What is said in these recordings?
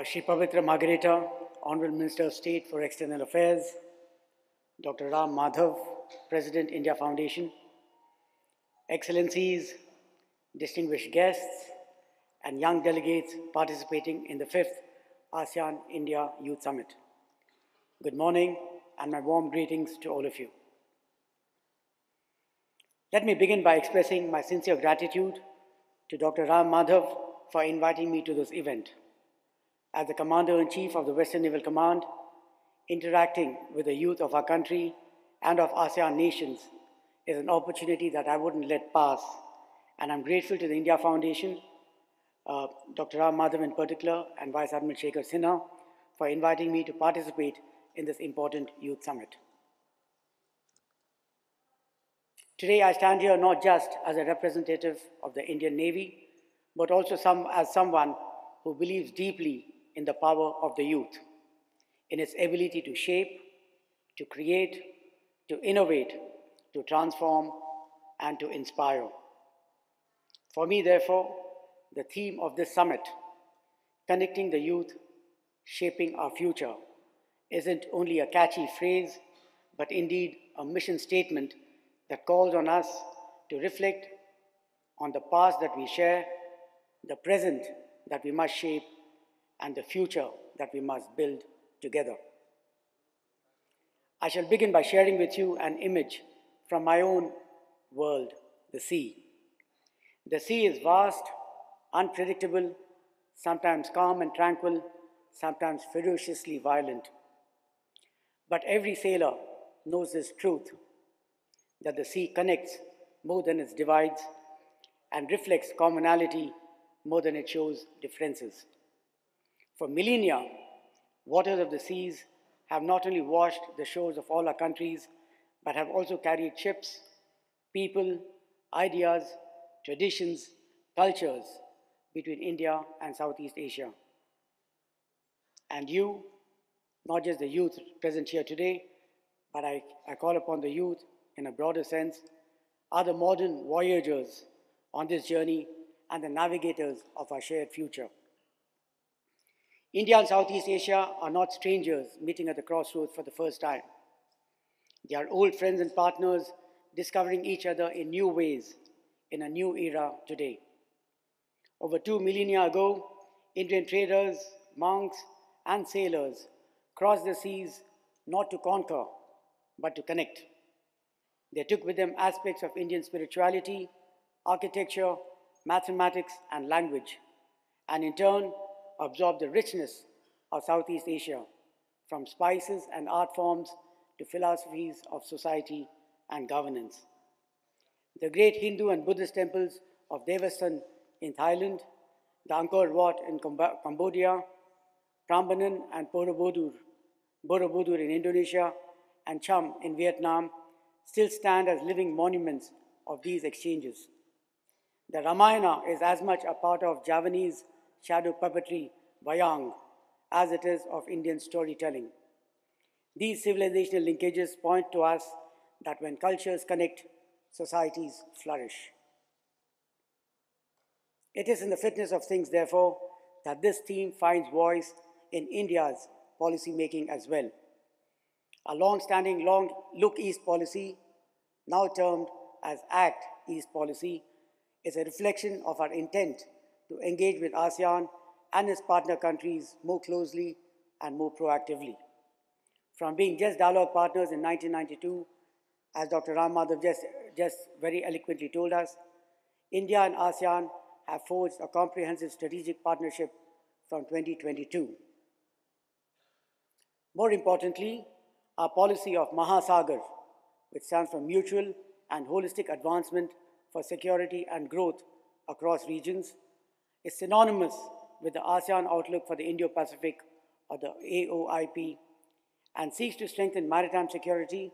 Shri Pavitra Margareta, Honorable Minister of State for External Affairs, Dr. Ram Madhav, President, India Foundation, Excellencies, distinguished guests, and young delegates participating in the 5th ASEAN-India Youth Summit. Good morning, and my warm greetings to all of you. Let me begin by expressing my sincere gratitude to Dr. Ram Madhav for inviting me to this event. As the Commander-in-Chief of the Western Naval Command, interacting with the youth of our country and of ASEAN nations is an opportunity that I wouldn't let pass, and I'm grateful to the India Foundation, Dr. Ram Madhav in particular, and Vice Admiral Shekhar Sinha for inviting me to participate in this important youth summit. Today I stand here not just as a representative of the Indian Navy, but also as someone who believes deeply in the power of the youth, in its ability to shape, to create, to innovate, to transform, and to inspire. For me, therefore, the theme of this summit, connecting the youth, shaping our future, isn't only a catchy phrase, but indeed a mission statement that calls on us to reflect on the past that we share, the present that we must shape, and the future that we must build together. I shall begin by sharing with you an image from my own world, the sea. The sea is vast, unpredictable, sometimes calm and tranquil, sometimes ferociously violent. But every sailor knows this truth, that the sea connects more than it divides and reflects commonality more than it shows differences. For millennia, waters of the seas have not only washed the shores of all our countries, but have also carried ships, people, ideas, traditions, cultures between India and Southeast Asia. And you, not just the youth present here today, but I call upon the youth in a broader sense, are the modern voyagers on this journey and the navigators of our shared future. India and Southeast Asia are not strangers meeting at the crossroads for the first time. They are old friends and partners discovering each other in new ways in a new era today. Over 2 millennia ago, Indian traders, monks, and sailors crossed the seas not to conquer, but to connect. They took with them aspects of Indian spirituality, architecture, mathematics, and language, and in turn absorbed the richness of Southeast Asia, from spices and art forms to philosophies of society and governance. The great Hindu and Buddhist temples of Devastan in Thailand, the Angkor Wat in Cambodia, Prambanan and Borobudur in Indonesia, and Cham in Vietnam still stand as living monuments of these exchanges. The Ramayana is as much a part of Javanese shadow puppetry, wayang, as it is of Indian storytelling. These civilizational linkages point to us that when cultures connect, societies flourish. It is in the fitness of things, therefore, that this theme finds voice in India's policy making as well. A long-standing Look East policy, now termed as Act East policy, is a reflection of our intent to engage with ASEAN and its partner countries more closely and more proactively. From being just dialogue partners in 1992, as Dr. Ram Madhav just very eloquently told us, India and ASEAN have forged a comprehensive strategic partnership from 2022. More importantly, our policy of Mahasagar, which stands for Mutual and Holistic Advancement for Security and Growth across regions, is synonymous with the ASEAN Outlook for the Indo-Pacific, or the AOIP, and seeks to strengthen maritime security,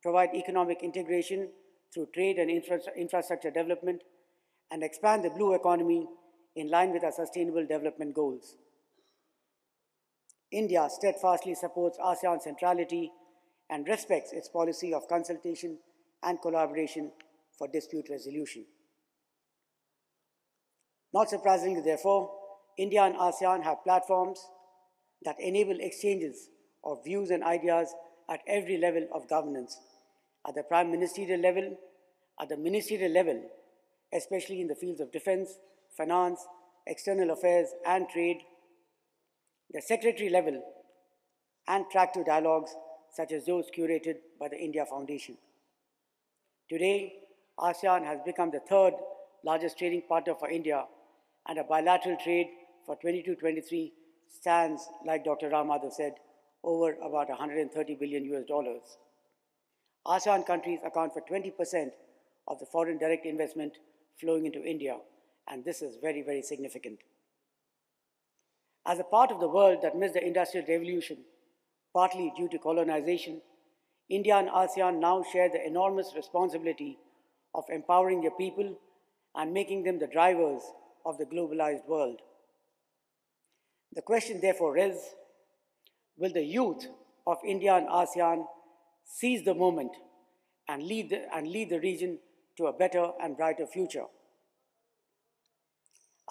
provide economic integration through trade and infrastructure development, and expand the blue economy in line with our sustainable development goals. India steadfastly supports ASEAN centrality and respects its policy of consultation and collaboration for dispute resolution. Not surprisingly, therefore, India and ASEAN have platforms that enable exchanges of views and ideas at every level of governance, at the prime ministerial level, at the ministerial level, especially in the fields of defense, finance, external affairs, and trade, the secretary level, and track to dialogues such as those curated by the India Foundation. Today, ASEAN has become the third largest trading partner for India, and a bilateral trade for 22-23 stands, like Dr. Ram Madhav said, over about 130 billion US dollars. ASEAN countries account for 20% of the foreign direct investment flowing into India, and this is very, very significant. As a part of the world that missed the Industrial Revolution, partly due to colonization, India and ASEAN now share the enormous responsibility of empowering their people and making them the drivers of the globalized world. The question, therefore, is, will the youth of India and ASEAN seize the moment and lead the region to a better and brighter future?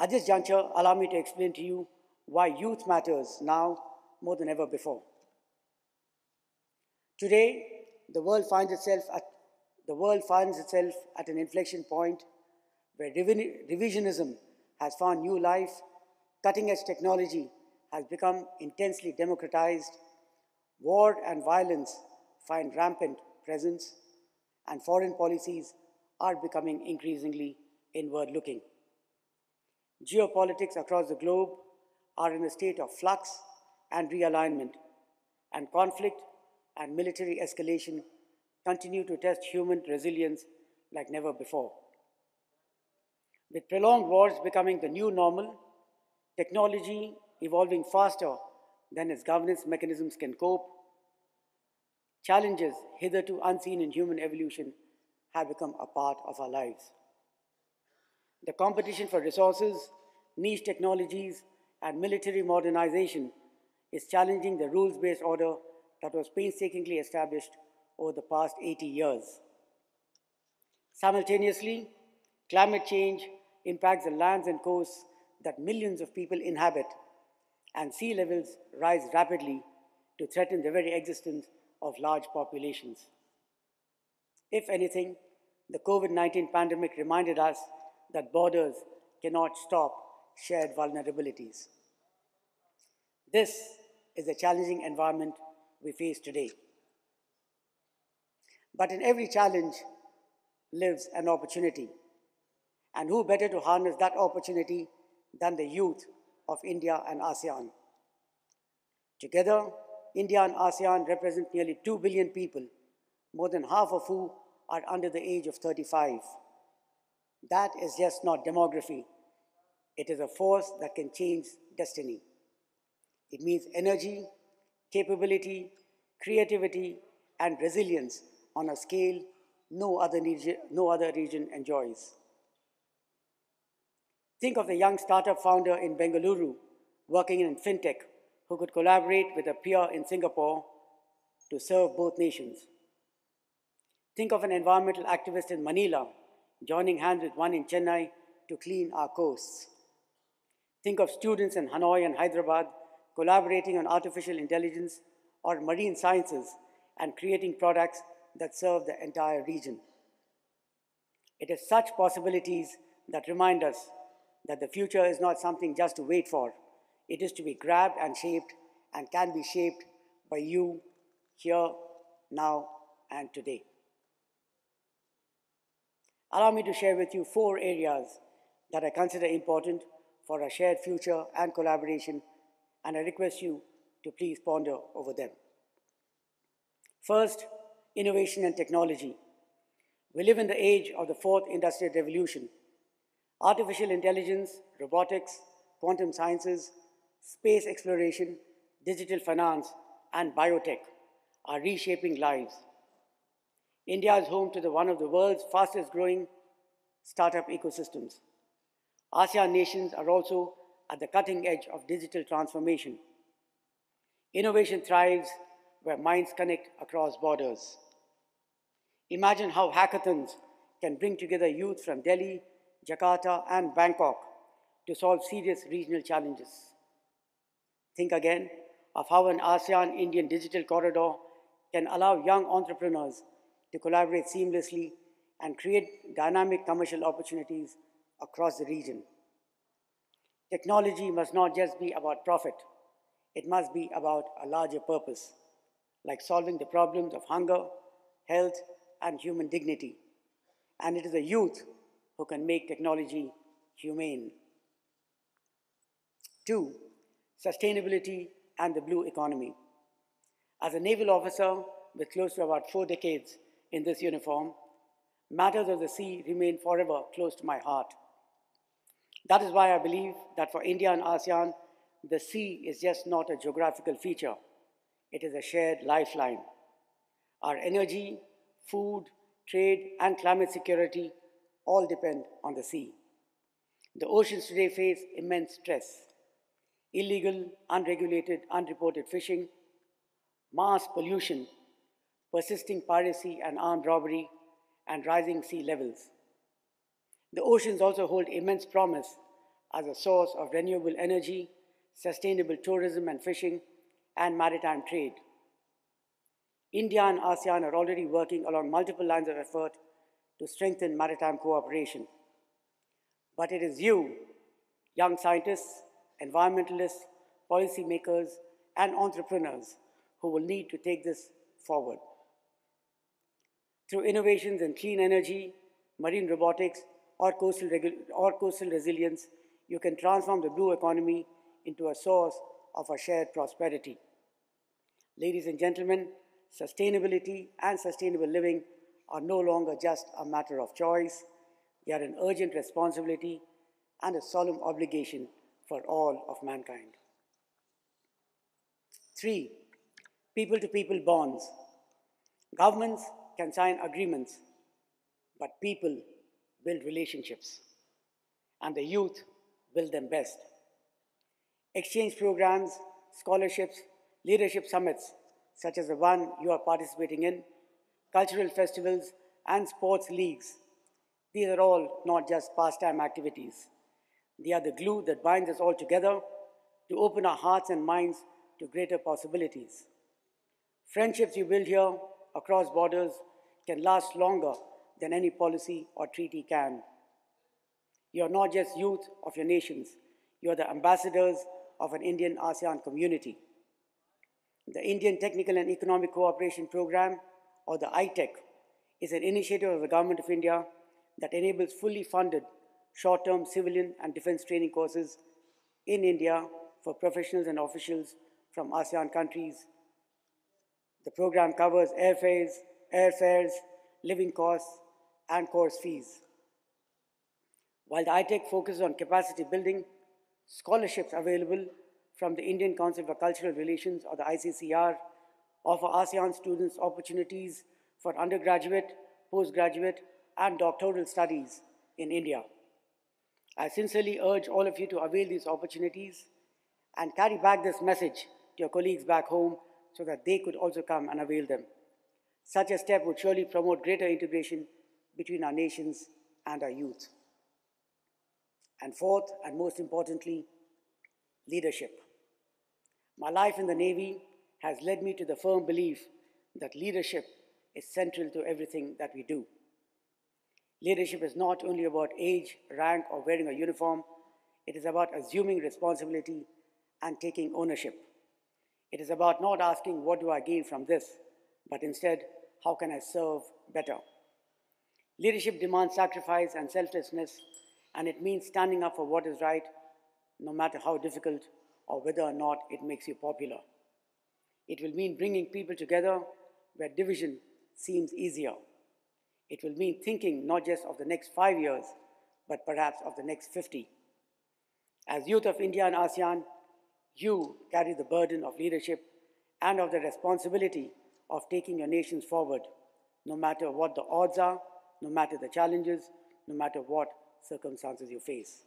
At this juncture, allow me to explain to you why youth matters now more than ever before. Today, the world finds itself at an inflection point where revisionism has found new life, cutting-edge technology has become intensely democratized, war and violence find rampant presence, and foreign policies are becoming increasingly inward-looking. Geopolitics across the globe are in a state of flux and realignment, and conflict and military escalation continue to test human resilience like never before. With prolonged wars becoming the new normal, technology evolving faster than its governance mechanisms can cope, challenges hitherto unseen in human evolution have become a part of our lives. The competition for resources, niche technologies, and military modernization is challenging the rules-based order that was painstakingly established over the past 80 years. Simultaneously, climate change impacts the lands and coasts that millions of people inhabit, and sea levels rise rapidly to threaten the very existence of large populations. If anything, the COVID-19 pandemic reminded us that borders cannot stop shared vulnerabilities. This is the challenging environment we face today. But in every challenge lives an opportunity. And who better to harness that opportunity than the youth of India and ASEAN? Together, India and ASEAN represent nearly 2 billion people, more than half of whom are under the age of 35. That is just not demography. It is a force that can change destiny. It means energy, capability, creativity, and resilience on a scale no other region enjoys. Think of the young startup founder in Bengaluru working in fintech who could collaborate with a peer in Singapore to serve both nations. Think of an environmental activist in Manila joining hands with one in Chennai to clean our coasts. Think of students in Hanoi and Hyderabad collaborating on artificial intelligence or marine sciences and creating products that serve the entire region. It is such possibilities that remind us that the future is not something just to wait for. It is to be grabbed and shaped, and can be shaped by you here, now, and today. Allow me to share with you 4 areas that I consider important for a shared future and collaboration, and I request you to please ponder over them. First, innovation and technology. We live in the age of the 4th industrial revolution. Artificial intelligence, robotics, quantum sciences, space exploration, digital finance, and biotech are reshaping lives. India is home to one of the world's fastest growing startup ecosystems. ASEAN nations are also at the cutting edge of digital transformation. Innovation thrives where minds connect across borders. Imagine how hackathons can bring together youth from Delhi, Jakarta, and Bangkok to solve serious regional challenges. Think again of how an ASEAN-Indian digital corridor can allow young entrepreneurs to collaborate seamlessly and create dynamic commercial opportunities across the region. Technology must not just be about profit, it must be about a larger purpose, like solving the problems of hunger, health, and human dignity. And it is the youth who can make technology humane. 2. Sustainability and the blue economy. As a naval officer with close to about 4 decades in this uniform, matters of the sea remain forever close to my heart. That is why I believe that for India and ASEAN, the sea is just not a geographical feature. It is a shared lifeline. Our energy, food, trade, and climate security all depend on the sea. The oceans today face immense stress. Illegal, unregulated, unreported fishing, mass pollution, persisting piracy and armed robbery, and rising sea levels. The oceans also hold immense promise as a source of renewable energy, sustainable tourism and fishing, and maritime trade. India and ASEAN are already working along multiple lines of effort to strengthen maritime cooperation. But it is you, young scientists, environmentalists, policymakers, and entrepreneurs who will need to take this forward. Through innovations in clean energy, marine robotics, or coastal resilience, you can transform the blue economy into a source of a shared prosperity. Ladies and gentlemen, sustainability and sustainable living are no longer just a matter of choice. They are an urgent responsibility and a solemn obligation for all of mankind. 3. People-to-people bonds. Governments can sign agreements, but people build relationships, and the youth build them best. Exchange programs, scholarships, leadership summits, such as the one you are participating in, cultural festivals, and sports leagues. These are all not just pastime activities. They are the glue that binds us all together to open our hearts and minds to greater possibilities. Friendships you build here across borders can last longer than any policy or treaty can. You are not just youth of your nations, you are the ambassadors of an Indian ASEAN community. The Indian Technical and Economic Cooperation Program, or the ITEC, is an initiative of the Government of India that enables fully funded short-term civilian and defense training courses in India for professionals and officials from ASEAN countries. The program covers airfares, living costs, and course fees. While the ITEC focuses on capacity building, scholarships available from the Indian Council for Cultural Relations, or the ICCR, offer ASEAN students opportunities for undergraduate, postgraduate, and doctoral studies in India. I sincerely urge all of you to avail these opportunities and carry back this message to your colleagues back home so that they could also come and avail them. Such a step would surely promote greater integration between our nations and our youth. And fourth, and most importantly, leadership. My life in the Navy has led me to the firm belief that leadership is central to everything that we do. Leadership is not only about age, rank, or wearing a uniform. It is about assuming responsibility and taking ownership. It is about not asking, what do I gain from this, but instead, how can I serve better? Leadership demands sacrifice and selflessness, and it means standing up for what is right, no matter how difficult or whether or not it makes you popular. It will mean bringing people together where division seems easier. It will mean thinking not just of the next 5 years, but perhaps of the next 50. As youth of India and ASEAN, you carry the burden of leadership and of the responsibility of taking your nations forward, no matter what the odds are, no matter the challenges, no matter what circumstances you face.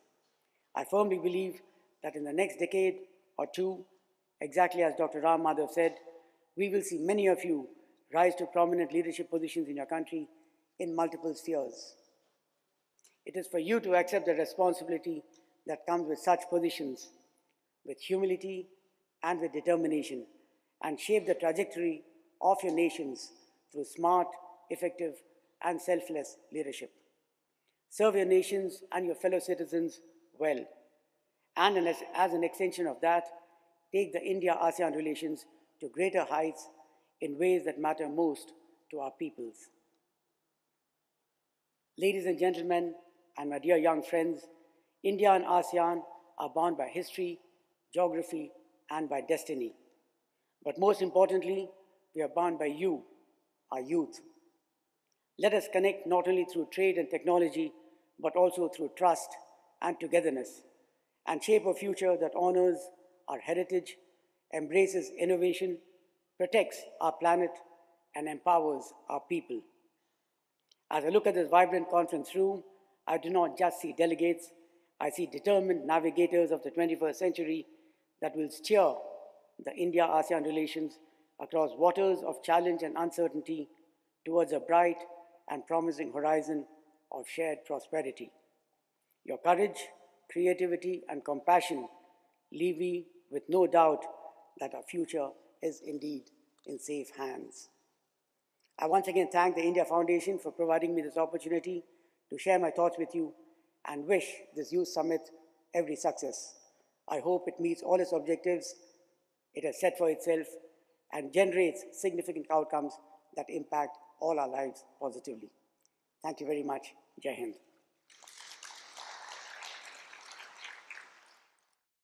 I firmly believe that in the next decade or two, exactly as Dr. Ram Madhav said, we will see many of you rise to prominent leadership positions in your country in multiple spheres. It is for you to accept the responsibility that comes with such positions, with humility and with determination, and shape the trajectory of your nations through smart, effective, and selfless leadership. Serve your nations and your fellow citizens well. And as an extension of that, take the India-ASEAN relations to greater heights in ways that matter most to our peoples. Ladies and gentlemen, and my dear young friends, India and ASEAN are bound by history, geography, and by destiny. But most importantly, we are bound by you, our youth. Let us connect not only through trade and technology, but also through trust and togetherness, and shape a future that honors our heritage, embraces innovation, protects our planet, and empowers our people. As I look at this vibrant conference room, I do not just see delegates, I see determined navigators of the 21st century that will steer the India-ASEAN relations across waters of challenge and uncertainty towards a bright and promising horizon of shared prosperity. Your courage, creativity, and compassion leave me with no doubt that our future is indeed in safe hands. I once again thank the India Foundation for providing me this opportunity to share my thoughts with you and wish this Youth Summit every success. I hope it meets all its objectives it has set for itself and generates significant outcomes that impact all our lives positively. Thank you very much. Jai Hind.